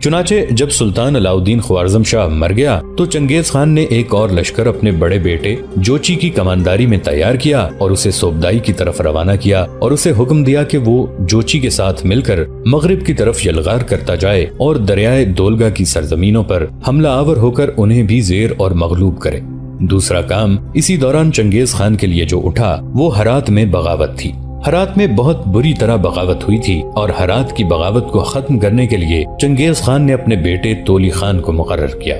چنانچہ جب سلطان علاؤالدین خوارزم شاہ مر گیا تو چنگیز خان نے ایک اور لشکر اپنے بڑے بیٹے جوچی کی کمانداری میں تیار کیا اور اسے سوبدائی کی طرف روانہ کیا اور اسے حکم دیا کہ وہ جوچی کے ساتھ مل کر مغرب کی طرف یلغار کرتا جائے اور دریائے دولگا کی سرزمینوں پر حملہ آور ہو کر انہیں بھی زیر اور مغلوب کرے۔ دوسرا کام اسی دوران چنگیز خان کے لیے جو اٹھا وہ ہرات میں بغاوت تھی۔ ہرات میں بہت بری طرح بغاوت ہوئی تھی اور ہرات کی بغاوت کو ختم کرنے کے لیے چنگیز خان نے اپنے بیٹے تولی خان کو مقرر کیا۔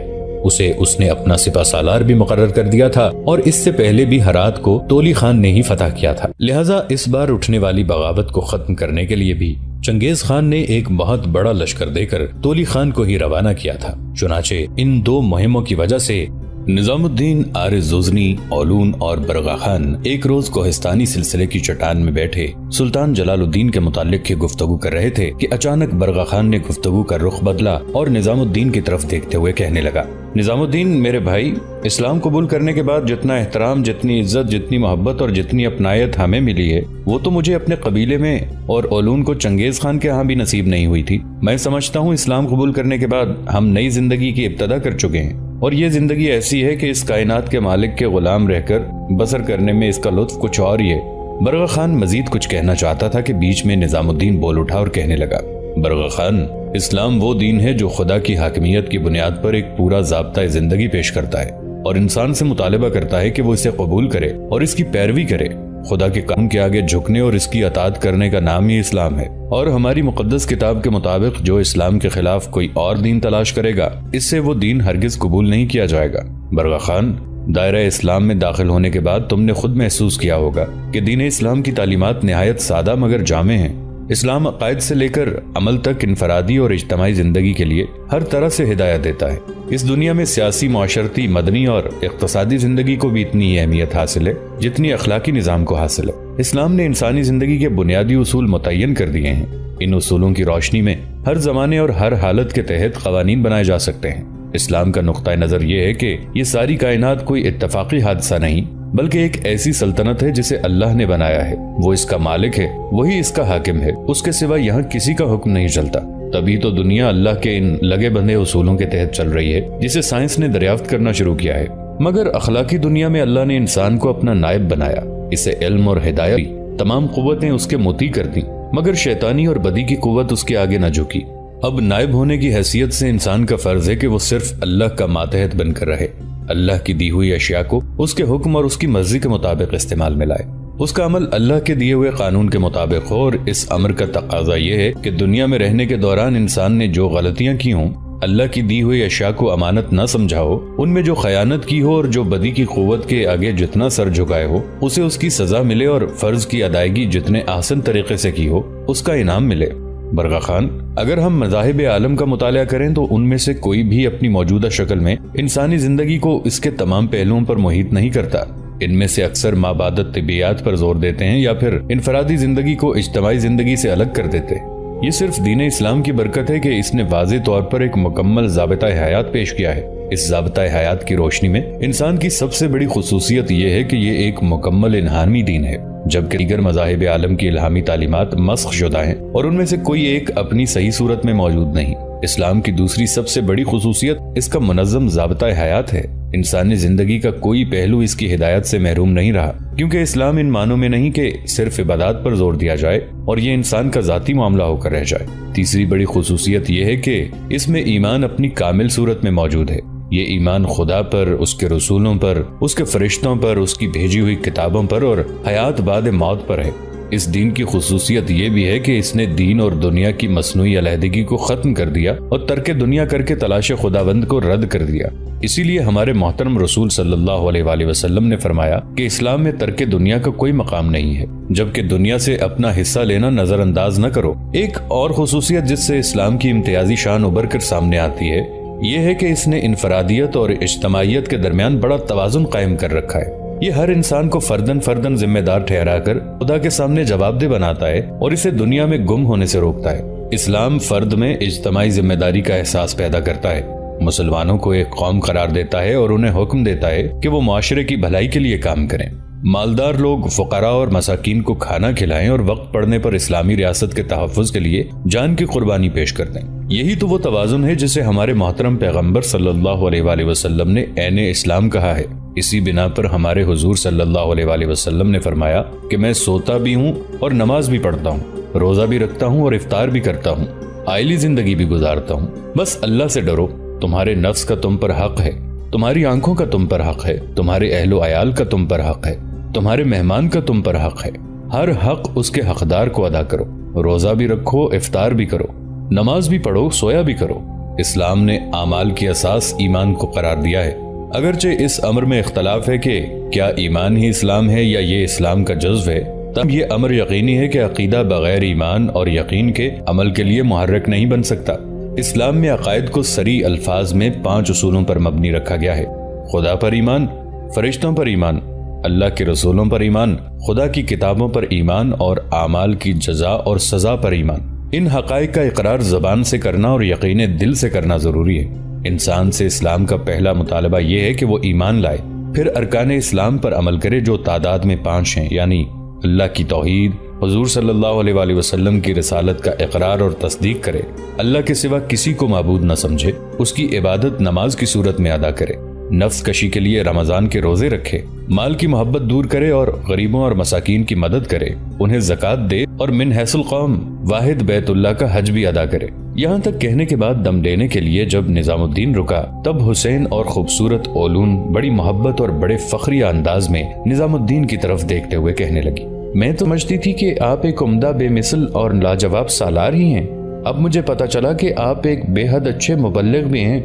اس نے اپنا سپہ سالار بھی مقرر کر دیا تھا اور اس سے پہلے بھی ہرات کو تولی خان نے ہی فتح کیا تھا، لہٰذا اس بار اٹھنے والی بغاوت کو ختم کرنے کے لیے بھی چنگیز خان نے ایک بہت بڑا لشکر دے کر تولی خان کو ہی روانہ کیا تھا۔ چنانچہ ان دو مہموں کی وجہ سے نظام الدین آر-زوزنی، اولون اور برغا خان ایک روز کوہستانی سلسلے کی چٹان میں بیٹھے سلطان جلال الدین کے متعلق گفتگو کر رہے تھے کہ اچانک برغا خان نے گفتگو کا رخ بدلا اور نظام الدین کی طرف دیکھتے ہوئے کہنے لگا، نظام الدین میرے بھائی، اسلام قبول کرنے کے بعد جتنا احترام، جتنی عزت، جتنی محبت اور جتنی اپنائیت ہمیں ملی ہے وہ تو مجھے اپنے قبیلے میں اور اولون کو چنگیز خان کے ہاں بھی نصیب نہیں ہوئی تھی۔ میں سمجھتا ہوں اسلام قبول کرنے کے بعد ہم نئی زندگی کی ابتدا کر چکے ہیں اور یہ زندگی ایسی ہے کہ اس کائنات کے مالک کے غلام رہ کر بسر کرنے میں اس کا لطف کچھ اور ہی ہے۔ برغا خان مزید کچھ کہنا چاہتا تھا کہ بیچ میں نظام الدین بول اٹھا اور کہنے لگا، برغا خان، اسلام وہ دین ہے جو خدا کی حاکمیت کی بنیاد پر ایک پورا ضابطہ زندگی پیش کرتا ہے اور انسان سے مطالبہ کرتا ہے کہ وہ اسے قبول کرے اور اس کی پیروی کرے۔ خدا کے قانون کے آگے جھکنے اور اس کی اطاعت کرنے کا نام ہی اسلام ہے، اور ہماری مقدس کتاب کے مطابق جو اسلام کے خلاف کوئی اور دین تلاش کرے گا اس سے وہ دین ہرگز قبول نہیں کیا جائے گا۔ برغا خان، دائرہ اسلام میں داخل ہونے کے بعد تم نے خود محسوس کیا ہوگا کہ دین اسلام کی تعلیمات نہایت سادہ مگر جامع ہیں۔ اسلام عقائد سے لے کر عمل تک انفرادی اور اجتماعی زندگی کے لیے ہر طرح سے ہدایت دیتا ہے۔ اس دنیا میں سیاسی، معاشرتی، مدنی اور اقتصادی زندگی کو بھی اتنی اہمیت حاصل ہے جتنی اخلاقی نظام کو حاصل ہے۔ اسلام نے انسانی زندگی کے بنیادی اصول متعین کر دیے ہیں۔ ان اصولوں کی روشنی میں ہر زمانے اور ہر حالت کے تحت قوانین بنائے جا سکتے ہیں۔ اسلام کا نقطہ نظر یہ ہے کہ یہ ساری کائنات کوئی اتفاقی حادثہ نہیں بلکہ ایک ایسی سلطنت ہے جسے اللہ نے بنایا ہے، وہ اس کا مالک ہے، وہی اس کا حاکم ہے، اس کے سوا یہاں کسی کا حکم نہیں چلتا۔ تبھی تو دنیا اللہ کے ان لگے بندھے اصولوں کے تحت چل رہی ہے جسے سائنس نے دریافت کرنا شروع کیا ہے۔ مگر اخلاقی دنیا میں اللہ نے انسان کو اپنا نائب بنایا، اسے علم اور ہدایت دی، تمام قوتیں اس کے مطیع کر دیں، مگر شیطانی اور بدی کی قوت اس کے آگے نہ جھکی۔ اب نائب ہونے کی حیثیت سے انسان کا فرض ہے کہ وہ صرف اللہ کا ماتحت بن کر رہے، اللہ کی دی ہوئی اشیاء کو اس کے حکم اور اس کی مرضی کے مطابق استعمال میں لائے، اس کا عمل اللہ کے دیے ہوئے قانون کے مطابق ہو۔ اور اس امر کا تقاضا یہ ہے کہ دنیا میں رہنے کے دوران انسان نے جو غلطیاں کی ہوں، اللہ کی دی ہوئی اشیاء کو امانت نہ سمجھا ہو، ان میں جو خیانت کی ہو اور جو بدی کی قوت کے آگے جتنا سر جھکائے ہو، اسے اس کی سزا ملے اور فرض کی ادائیگی جتنے آسن طریقے سے کی ہو اس کا انعام ملے۔ برغا خان، اگر ہم مذاہب عالم کا مطالعہ کریں تو ان میں سے کوئی بھی اپنی موجودہ شکل میں انسانی زندگی کو اس کے تمام پہلوؤں پر محیط نہیں کرتا۔ ان میں سے اکثر مابعدت طبیعیات پر زور دیتے ہیں یا پھر انفرادی زندگی کو اجتماعی زندگی سے الگ کر دیتے ہیں۔ یہ صرف دین اسلام کی برکت ہے کہ اس نے واضح طور پر ایک مکمل ضابطہ حیات پیش کیا ہے۔ اس ضابطہ حیات کی روشنی میں انسان کی سب سے بڑی خصوصیت یہ ہے کہ یہ ایک مکمل الہامی دین ہے، جبکہ دیگر مذاہب عالم کی الہامی تعلیمات مسخ شدہ ہیں اور ان میں سے کوئی ایک اپنی صحیح صورت میں موجود نہیں۔ اسلام کی دوسری سب سے بڑی خصوصیت اس کا منظم ضابطہ حیات ہے۔ انسانی زندگی کا کوئی پہلو اس کی ہدایت سے محروم نہیں رہا، کیونکہ اسلام ان معنوں میں نہیں کہ صرف عبادات پر زور دیا جائے اور یہ انسان کا ذاتی معاملہ ہو کر رہ جائے۔ تیسری بڑی خصوصیت یہ ہے کہ اس میں ایمان اپنی کامل صورت میں موجود ہے۔ یہ ایمان خدا پر، اس کے رسولوں پر، اس کے فرشتوں پر، اس کی بھیجی ہوئی کتابوں پر اور حیات بعد موت پر ہے۔ اس دین کی خصوصیت یہ بھی ہے کہ اس نے دین اور دنیا کی مصنوعی علیحدگی کو ختم کر دیا اور ترک دنیا کر کے تلاش خداوند کو رد کر دیا۔ اسی لیے ہمارے محترم رسول صلی اللہ علیہ وآلہ وسلم نے فرمایا کہ اسلام میں ترک دنیا کا کوئی مقام نہیں ہے، جبکہ دنیا سے اپنا حصہ لینا نظر انداز نہ کرو۔ ایک اور خصوصیت جس سے اسلام کی امتیازی شان ابھر کر سامنے آتی ہے یہ ہے کہ اس نے انفرادیت اور اجتماعیت کے درمیان بڑا توازن قائم کر رکھا ہے۔ یہ ہر انسان کو فرداً ذمہ دار ٹھہرا کر خدا کے سامنے جواب دہ بناتا ہے اور اسے دنیا میں گم ہونے سے روکتا ہے۔ اسلام فرد میں اجتماعی ذمہ داری کا احساس پیدا کرتا ہے، مسلمانوں کو ایک قوم قرار دیتا ہے اور انہیں حکم دیتا ہے کہ وہ معاشرے کی بھلائی کے لیے کام کریں۔ مالدار لوگ فقراء اور مساکین کو کھانا کھلائیں اور وقت پڑنے پر اسلامی ریاست کے تحفظ کے لیے جان کی قربانی پیش کر دیں۔ یہی تو وہ توازن ہے جسے ہمارے محترم پیغمبر صلی اللہ علیہ وآلہ وسلم نے عین اسلام کہا ہے۔ اسی بنا پر ہمارے حضور صلی اللہ علیہ وآلہ وسلم نے فرمایا کہ میں سوتا بھی ہوں اور نماز بھی پڑھتا ہوں، روزہ بھی رکھتا ہوں اور افطار بھی کرتا ہوں، آئلی زندگی بھی گزارتا ہوں۔ بس اللہ سے ڈرو، تمہارے نفس کا تم پر حق ہے، تمہاری آنکھوں کا تم پر حق ہے، تمہارے اہل و عیال کا تم پر حق ہے، تمہارے مہمان کا تم پر حق ہے۔ ہر حق اس کے حقدار کو ادا کرو، روزہ بھی رکھو، افطار بھی کرو، نماز بھی پڑھو، سویا بھی کرو۔ اسلام نے اعمال کی اساس ایمان کو قرار دیا ہے۔ اگرچہ اس امر میں اختلاف ہے کہ کیا ایمان ہی اسلام ہے یا یہ اسلام کا جزو ہے، تب یہ امر یقینی ہے کہ عقیدہ بغیر ایمان اور یقین کے عمل کے لیے محرک نہیں بن سکتا۔ اسلام میں عقائد کو صریح الفاظ میں 5 اصولوں پر مبنی رکھا گیا ہے: خدا پر ایمان، فرشتوں پر ایمان، اللہ کے رسولوں پر ایمان، خدا کی کتابوں پر ایمان اور اعمال کی جزا اور سزا پر ایمان۔ ان حقائق کا اقرار زبان سے کرنا اور یقین دل سے کرنا ضروری ہے۔ انسان سے اسلام کا پہلا مطالبہ یہ ہے کہ وہ ایمان لائے، پھر ارکان اسلام پر عمل کرے جو تعداد میں 5 ہیں، یعنی اللہ کی توحید، حضور صلی اللہ علیہ وآلہ وسلم کی رسالت کا اقرار اور تصدیق کرے، اللہ کے سوا کسی کو معبود نہ سمجھے، اس کی عبادت نماز کی صورت میں ادا کرے، نفس کشی کے لیے رمضان کے روزے رکھے، مال کی محبت دور کرے اور غریبوں اور مساکین کی مدد کرے، انہیں زکوٰۃ دے اور من حیث القوم واحد بیت اللہ کا حج بھی ادا کرے۔ یہاں تک کہنے کے بعد دم لینے کے لیے جب نظام الدین رکا، تب حسین اور خوبصورت اولون بڑی محبت اور بڑے فخریہ انداز میں نظام الدین کی طرف دیکھتے ہوئے کہنے لگی، میں تو سمجھتی تھی کہ آپ ایک عمدہ بے مثل اور لاجواب سالار ہی ہیں، اب مجھے پتا چلا کہ آپ ایک بے حد اچھے مبلغ بھی ہیں۔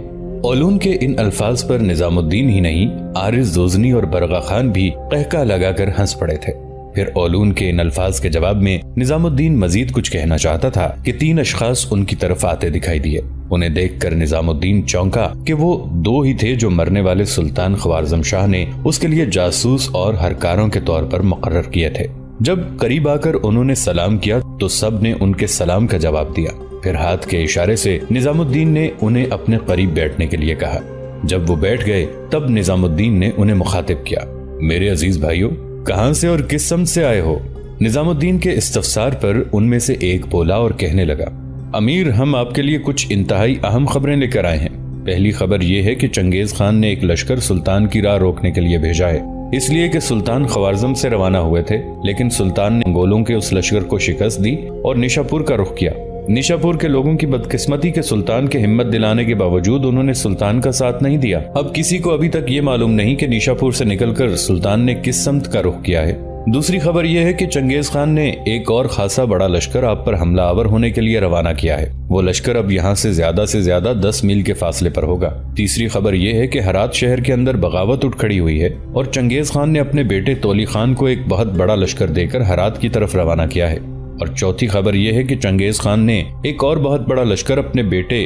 اولون کے ان الفاظ پر نظام الدین ہی نہیں، عارض زوزنی اور برغا خان بھی قہقہ لگا کر ہنس پڑے تھے۔ پھر اولون کے ان الفاظ کے جواب میں نظام الدین مزید کچھ کہنا چاہتا تھا کہ 3 اشخاص ان کی طرف آتے دکھائی دیے۔ انہیں دیکھ کر نظام الدین چونکا کہ وہ 2 ہی تھے جو مرنے والے سلطان خوارزم شاہ نے اس کے لیے جاسوس اور ہرکاروں کے طور پر مقرر کیے تھے۔ جب قریب آ کر انہوں نے سلام کیا تو سب نے ان کے سلام کا جواب دیا۔ پھر ہاتھ کے اشارے سے نظام الدین نے انہیں اپنے قریب بیٹھنے کے لیے کہا۔ جب وہ بیٹھ گئے تب نظام الدین نے انہیں مخاطب کیا، میرے عزیز بھائیوں، کہاں سے اور کس سمت سے آئے ہو؟ نظام الدین کے استفسار پر ان میں سے ایک بولا اور کہنے لگا، امیر، ہم آپ کے لیے کچھ انتہائی اہم خبریں لے کر آئے ہیں۔ پہلی خبر یہ ہے کہ چنگیز خان نے ایک لشکر سلطان کی راہ روکنے کے لیے بھیجا ہے، اس لیے کہ سلطان خوارزم سے روانہ ہوئے تھے، لیکن سلطان نے منگولوں کے اس لشکر کو شکست دی اور نیشاپور کا رخ کیا۔ نیشاپور کے لوگوں کی بدقسمتی کے سلطان کے ہمت دلانے کے باوجود انہوں نے سلطان کا ساتھ نہیں دیا۔ اب کسی کو ابھی تک یہ معلوم نہیں کہ نیشاپور سے نکل کر سلطان نے کس سمت کا رخ کیا ہے۔ دوسری خبر یہ ہے کہ چنگیز خان نے ایک اور خاصا بڑا لشکر آپ پر حملہ آور ہونے کے لیے روانہ کیا ہے، وہ لشکر اب یہاں سے زیادہ 10 میل کے فاصلے پر ہوگا۔ تیسری خبر یہ ہے کہ ہرات شہر کے اندر بغاوت اٹھ کھڑی ہوئی ہے اور چنگیز خان نے اپنے بیٹے تولی خان کو ایک بہت بڑا لشکر دے کر ہرات کی طرف روانہ کیا ہے۔ اور چوتھی خبر یہ ہے کہ چنگیز خان نے ایک اور بہت بڑا لشکر اپنے بیٹے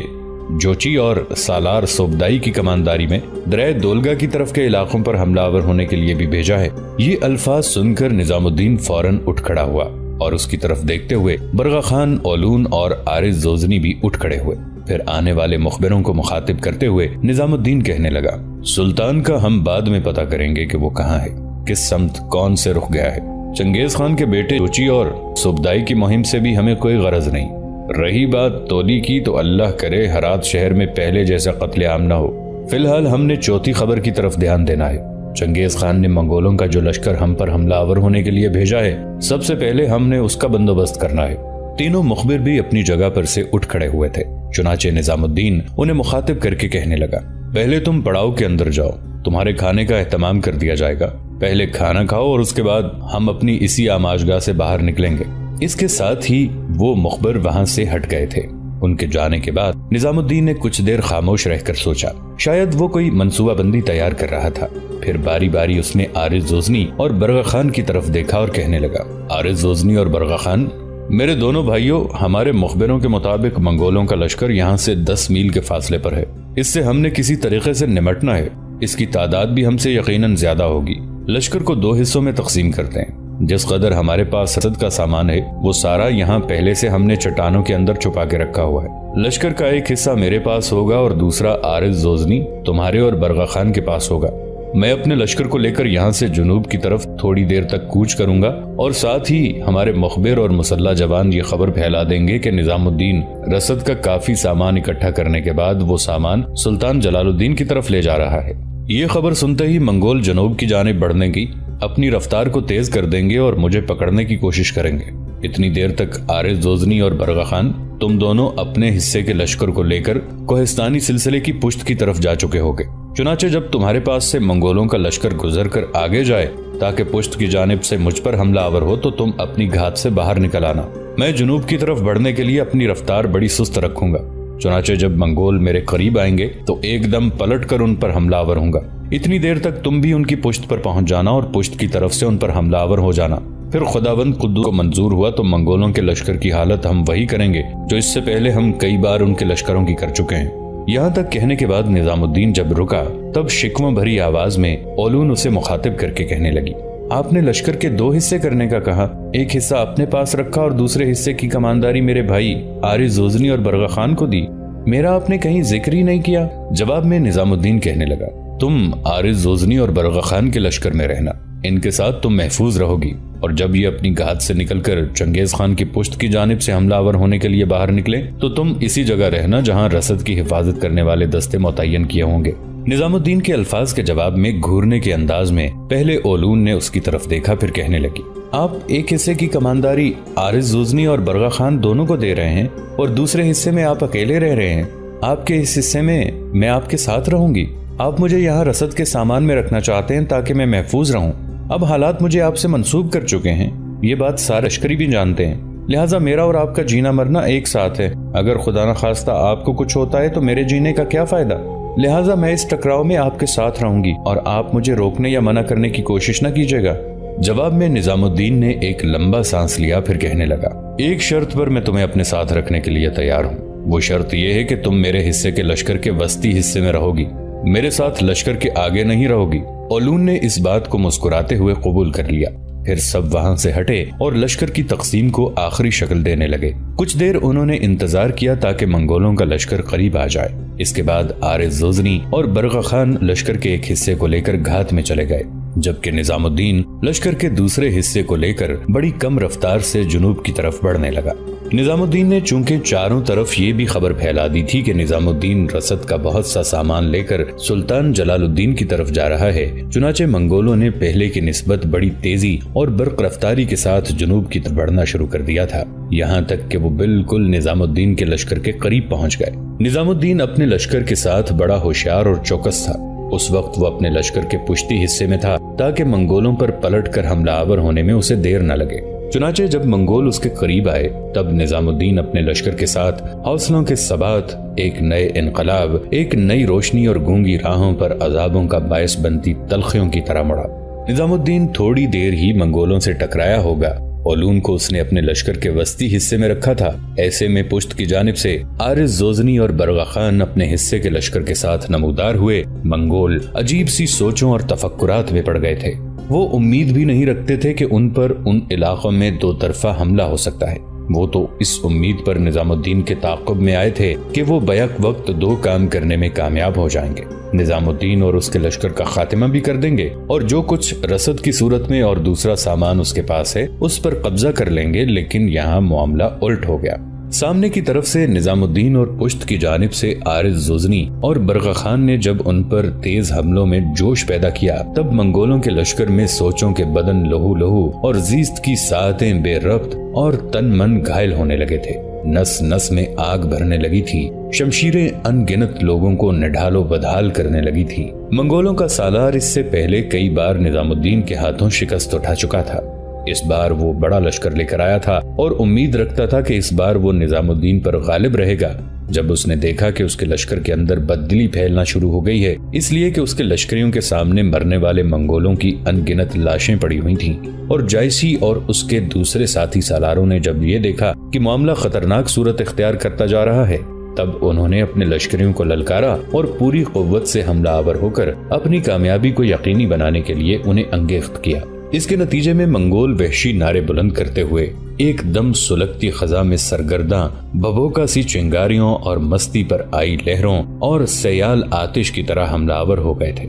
جوچی اور سالار صوبدائی کی کمانداری میں دریا دولگا کی طرف کے علاقوں پر حملہ آور ہونے کے لیے بھی بھیجا ہے۔ یہ الفاظ سن کر نظام الدین فوراً اٹھ کھڑا ہوا اور اس کی طرف دیکھتے ہوئے برغا خان، اولون اور عارض زوزنی بھی اٹھ کھڑے ہوئے۔ پھر آنے والے مخبروں کو مخاطب کرتے ہوئے نظام الدین کہنے لگا، سلطان کا ہم بعد میں پتہ کریں گے کہ وہ کہاں ہے، کس سمت کون سے رخ گیا ہے۔ چنگیز خان کے بیٹے جوچی اور صوبدائی کی مہم سے بھی ہمیں کوئی غرض نہیں۔ رہی بات تولی کی تو اللہ کرے ہرات شہر میں پہلے جیسا قتل عام نہ ہو۔ فی الحال ہم نے چوتھی خبر کی طرف دھیان دینا ہے۔ چنگیز خان نے منگولوں کا جو لشکر ہم پر حملہ آور ہونے کے لیے بھیجا ہے، سب سے پہلے ہم نے اس کا بندوبست کرنا ہے۔ تینوں مخبر بھی اپنی جگہ پر سے اٹھ کھڑے ہوئے تھے۔ چنانچہ نظام الدین انہیں مخاطب کر کے کہنے لگا، پہلے تم پڑاؤ کے اندر جاؤ، تمہارے کھانے کا اہتمام کر دیا جائے گا، پہلے کھانا کھاؤ اور اس کے بعد ہم اپنی اسی آماجگاہ سے باہر نکلیں گے۔ اس کے ساتھ ہی وہ مخبر وہاں سے ہٹ گئے تھے۔ ان کے جانے کے بعد نظام الدین نے کچھ دیر خاموش رہ کر سوچا، شاید وہ کوئی منصوبہ بندی تیار کر رہا تھا۔ پھر باری باری اس نے عارض زوزنی اور برغا خان کی طرف دیکھا اور کہنے لگا، عارض زوزنی اور برغا خان، میرے دونوں بھائیوں، ہمارے مخبروں کے مطابق منگولوں کا لشکر یہاں سے 10 میل کے فاصلے پر ہے۔ اس سے ہم نے کسی طریقے سے نمٹنا ہے۔ اس کی تعداد بھی ہم سے یقیناً زیادہ ہوگی۔ لشکر کو 2 حصوں میں تقسیم کرتے ہیں۔ جس قدر ہمارے پاس رسد کا سامان ہے وہ سارا یہاں پہلے سے ہم نے چٹانوں کے اندر چھپا کے رکھا ہوا ہے۔ لشکر کا ایک حصہ میرے پاس ہوگا اور دوسرا عارض زوزنی، تمہارے اور برغا خان کے پاس ہوگا۔ میں اپنے لشکر کو لے کر یہاں سے جنوب کی طرف تھوڑی دیر تک کوچ کروں گا اور ساتھ ہی ہمارے مخبر اور مسلح جوان یہ خبر پھیلا دیں گے کہ نظام الدین رسد کا کافی سامان اکٹھا کرنے کے بعد وہ سامان سلطان جلال الدین کی طرف لے جا رہا ہے۔ یہ خبر سنتے ہی منگول جنوب کی جانب بڑھنے کی اپنی رفتار کو تیز کر دیں گے اور مجھے پکڑنے کی کوشش کریں گے۔ اتنی دیر تک عارض زوزنی اور برغا خان تم دونوں اپنے حصے کے لشکر کو لے کر کوہستانی سلسلے کی پشت کی طرف جا چکے ہوگے۔ چنانچہ جب تمہارے پاس سے منگولوں کا لشکر گزر کر آگے جائے تاکہ پشت کی جانب سے مجھ پر حملہ آور ہو تو تم اپنی گھات سے باہر نکل آنا۔ میں جنوب کی طرف بڑھنے کے لیے اپنی رفتار بڑی سست رکھوں گا۔ چنانچہ جب منگول میرے قریب آئیں گے تو ایک دم پلٹ کر ان پر حملہ آور ہوں گا۔ اتنی دیر تک تم بھی ان کی پشت پر پہنچ جانا اور پشت کی طرف سے ان پر حملہ آور ہو جانا۔ پھر خداوند قدوس کو منظور ہوا تو منگولوں کے لشکر کی حالت ہم وہی کریں گے جو اس سے پہلے ہم کئی بار ان کے لشکروں کی کر چکے ہیں۔ یہاں تک کہنے کے بعد نظام الدین جب رکا تب شکوہ بھری آواز میں اولون اسے مخاطب کر کے کہنے لگی، آپ نے لشکر کے 2 حصے کرنے کا کہا، ایک حصہ اپنے پاس رکھا اور دوسرے حصے کی کمانداری میرے بھائی عارض زوزنی اور برغا خان کو دی، میرا آپ نے کہیں ذکر ہی نہیں کیا۔ جواب میں نظام الدین کہنے لگا، تم عارض زوزنی اور برغا خان کے لشکر میں رہنا، ان کے ساتھ تم محفوظ رہو گی، اور جب یہ اپنی گھات سے نکل کر چنگیز خان کی پشت کی جانب سے حملہ آور ہونے کے لیے باہر نکلے تو تم اسی جگہ رہنا جہاں رسد کی حفاظت کرنے والے دستے متعین کیے ہوں گے۔ نظام الدین کے الفاظ کے جواب میں گھورنے کے انداز میں پہلے اولون نے اس کی طرف دیکھا، پھر کہنے لگی، آپ ایک حصے کی کمانداری عارض زوزنی اور برغا خان دونوں کو دے رہے ہیں اور دوسرے حصے میں آپ اکیلے رہ رہے ہیں۔ آپ کے اس حصے میں آپ کے ساتھ رہوں گی۔ آپ مجھے یہاں رسد کے سامان میں رکھنا چاہتے ہیں تاکہ میں محفوظ رہوں۔ اب حالات مجھے آپ سے منسوب کر چکے ہیں، یہ بات سارے لشکری بھی جانتے ہیں، لہٰذا میرا اور آپ کا جینا مرنا ایک ساتھ ہے۔ اگر خدا نخواستہ آپ کو کچھ ہوتا ہے تو میرے جینے کا کیا فائدہ؟ لہٰذا میں اس ٹکراؤ میں آپ کے ساتھ رہوں گی اور آپ مجھے روکنے یا منع کرنے کی کوشش نہ کیجیے گا۔ جواب میں نظام الدین نے ایک لمبا سانس لیا، پھر کہنے لگا، ایک شرط پر میں تمہیں اپنے ساتھ رکھنے کے لیے تیار ہوں۔ وہ شرط یہ ہے کہ تم میرے حصے کے لشکر کے وسطی حصے میں رہو گی، میرے ساتھ لشکر کے آگے نہیں رہو گی۔ اولون نے اس بات کو مسکراتے ہوئے قبول کر لیا۔ پھر سب وہاں سے ہٹے اور لشکر کی تقسیم کو آخری شکل دینے لگے۔ کچھ دیر انہوں نے انتظار کیا تاکہ منگولوں کا لشکر قریب آ جائے۔ اس کے بعد عارض زوزنی اور برغا خان لشکر کے ایک حصے کو لے کر گھات میں چلے گئے، جبکہ نظام الدین لشکر کے دوسرے حصے کو لے کر بڑی کم رفتار سے جنوب کی طرف بڑھنے لگا۔ نظام الدین نے چونکہ چاروں طرف یہ بھی خبر پھیلا دی تھی کہ نظام الدین رسد کا بہت سا سامان لے کر سلطان جلال الدین کی طرف جا رہا ہے، چنانچہ منگولوں نے پہلے کی نسبت بڑی تیزی اور برق رفتاری کے ساتھ جنوب کی طرف بڑھنا شروع کر دیا تھا، یہاں تک کہ وہ بالکل نظام الدین کے لشکر کے قریب پہنچ گئے۔ نظام الدین اپنے لشکر کے ساتھ بڑا ہوشیار اور چوکس تھا۔ اس وقت وہ اپنے لشکر کے پشتی حصے میں تھا تاکہ منگولوں پر پلٹ کر حملہ آور ہونے میں اسے دیر نہ لگے۔ چنانچہ جب منگول اس کے قریب آئے تب نظام الدین اپنے لشکر کے ساتھ حوصلوں کے ثبات، ایک نئے انقلاب، ایک نئی روشنی اور گونگی راہوں پر عذابوں کا باعث بنتی تلخیوں کی طرح مڑا۔ نظام الدین تھوڑی دیر ہی منگولوں سے ٹکرایا ہوگا۔ اولون کو اس نے اپنے لشکر کے وسطی حصے میں رکھا تھا، ایسے میں پشت کی جانب سے عارض زوزنی اور برغا خان اپنے حصے کے لشکر کے ساتھ نمودار ہوئے۔ منگول عجیب سی سوچوں اور تفکرات میں پڑ گئے تھے۔ وہ امید بھی نہیں رکھتے تھے کہ ان پر ان علاقوں میں دو طرفہ حملہ ہو سکتا ہے۔ وہ تو اس امید پر نظام الدین کے تعاقب میں آئے تھے کہ وہ بیک وقت دو کام کرنے میں کامیاب ہو جائیں گے، نظام الدین اور اس کے لشکر کا خاتمہ بھی کر دیں گے اور جو کچھ رسد کی صورت میں اور دوسرا سامان اس کے پاس ہے اس پر قبضہ کر لیں گے۔ لیکن یہاں معاملہ الٹ ہو گیا۔ سامنے کی طرف سے نظام الدین اور پشت کی جانب سے عارض زوزنی اور برغا خان نے جب ان پر تیز حملوں میں جوش پیدا کیا تب منگولوں کے لشکر میں سوچوں کے بدن لہو لہو اور زیست کی ساعتیں بے ربط اور تن من گھائل ہونے لگے تھے۔ نس نس میں آگ بھرنے لگی تھی، شمشیریں ان گنت لوگوں کو نڈھال و بدحال کرنے لگی تھی۔ منگولوں کا سالار اس سے پہلے کئی بار نظام الدین کے ہاتھوں شکست اٹھا چکا تھا۔ اس بار وہ بڑا لشکر لے کر آیا تھا اور امید رکھتا تھا کہ اس بار وہ نظام الدین پر غالب رہے گا۔ جب اس نے دیکھا کہ اس کے لشکر کے اندر بددلی پھیلنا شروع ہو گئی ہے، اس لیے کہ اس کے لشکریوں کے سامنے مرنے والے منگولوں کی ان گنت لاشیں پڑی ہوئی تھیں، اور جائسی اور اس کے دوسرے ساتھی سالاروں نے جب یہ دیکھا کہ معاملہ خطرناک صورت اختیار کرتا جا رہا ہے، تب انہوں نے اپنے لشکریوں کو للکارا اور پوری قوت سے حملہ آور ہو کر اپنی کامیابی کو یقینی بنانے کے لیے انہیں انگیخت کیا۔ اس کے نتیجے میں منگول وحشی نعرے بلند کرتے ہوئے ایک دم سلگتی خزاں میں سرگرداں ببوکا سی چنگاریوں اور مستی پر آئی لہروں اور سیال آتش کی طرح حملہ آور ہو گئے تھے۔